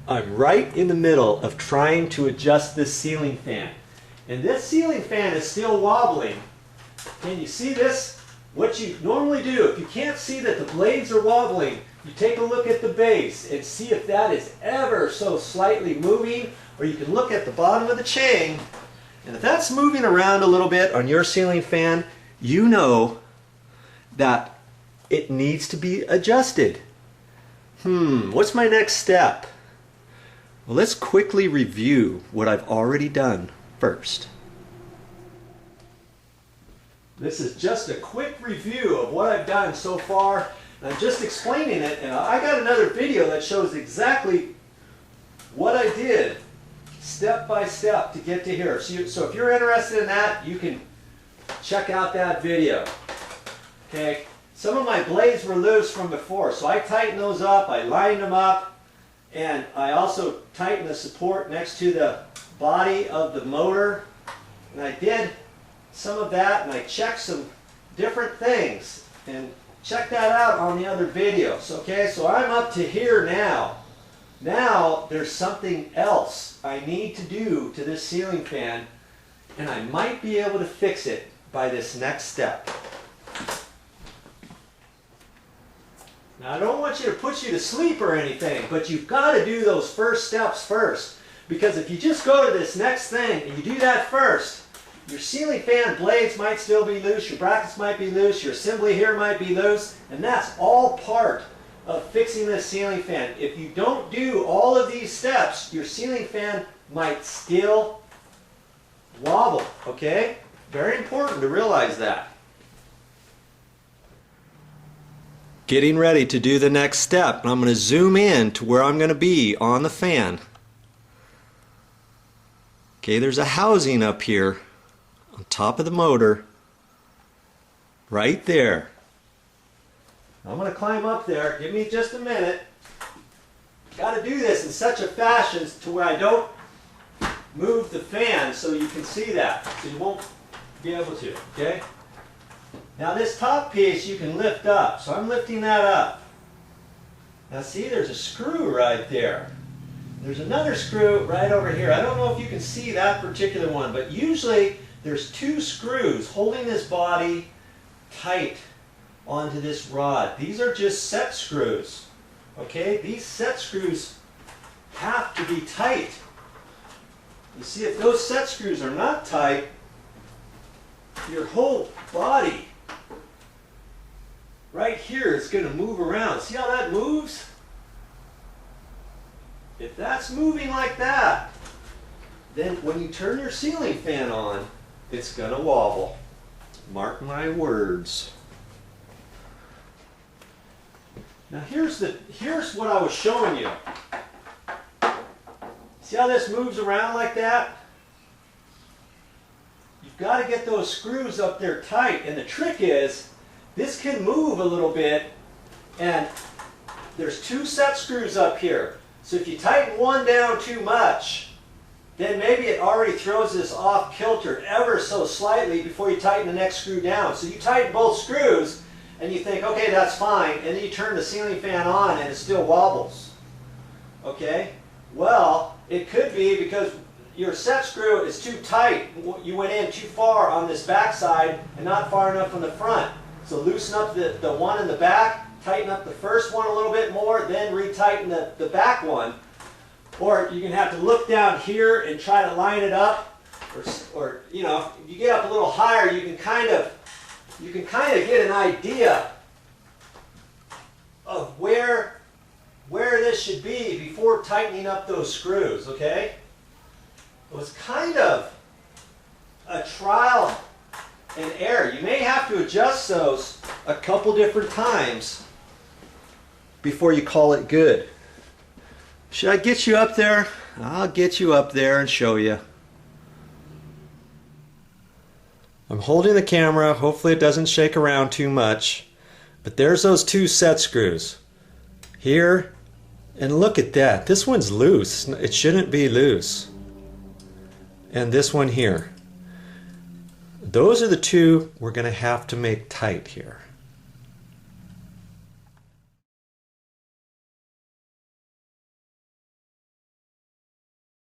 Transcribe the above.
I'm right in the middle of trying to adjust this ceiling fan. And this ceiling fan is still wobbling. Can you see this? What you normally do, if you can't see that the blades are wobbling, you take a look at the base and see if that is ever so slightly moving, or you can look at the bottom of the chain, and if that's moving around a little bit on your ceiling fan, you know that it needs to be adjusted. What's my next step? Well, let's quickly review what I've already done first. This is just a quick review of what I've done so far. I'm just explaining it, and I got another video that shows exactly what I did step by step to get to here. So if you're interested in that, you can check out that video. Okay, some of my blades were loose from before, so I tightened those up, I lined them up, and I also tightened the support next to the body of the motor, and I did some of that, and I checked some different things, and check that out on the other videos. Okay, so I'm up to here now. Now there's something else I need to do to this ceiling fan, and I might be able to fix it by this next step. Now I don't want you to put you to sleep or anything, but you've got to do those first steps first, because if you just go to this next thing and you do that first, your ceiling fan blades might still be loose, your brackets might be loose, your assembly here might be loose, and that's all part of fixing this ceiling fan. If you don't do all of these steps, your ceiling fan might still wobble, okay? Very important to realize that. Getting ready to do the next step, and I'm going to zoom in to where I'm going to be on the fan. Okay, there's a housing up here on top of the motor, right there. I'm going to climb up there. Give me just a minute. Got to do this in such a fashion to where I don't move the fan so you can see that. So you won't be able to, okay? Now this top piece you can lift up. So I'm lifting that up. Now see, there's a screw right there. There's another screw right over here. I don't know if you can see that particular one, but usually there's two screws holding this body tight onto this rod. These are just set screws. Okay, these set screws have to be tight. You see, if those set screws are not tight, your whole body right here is going to move around. See how that moves? If that's moving like that, then when you turn your ceiling fan on, it's going to wobble. Mark my words. Now here's what I was showing you. See how this moves around like that? You've got to get those screws up there tight, and the trick is this can move a little bit, and there's two set screws up here. So if you tighten one down too much, then maybe it already throws this off kilter ever so slightly before you tighten the next screw down. So you tighten both screws and you think, okay, that's fine, and then you turn the ceiling fan on and it still wobbles. Okay? Well, it could be because your set screw is too tight. You went in too far on this back side and not far enough on the front. So loosen up the one in the back, tighten up the first one a little bit more, then retighten the back one. Or you're going to have to look down here and try to line it up. Or you know, if you get up a little higher, you can kind of get an idea of where this should be before tightening up those screws, okay? It was kind of a trial and error. You may have to adjust those a couple different times before you call it good. Should I get you up there? I'll get you up there and show you. I'm holding the camera. Hopefully it doesn't shake around too much. But there's those two set screws. Here, and look at that. This one's loose. It shouldn't be loose. And this one here. Those are the two we're going to have to make tight here.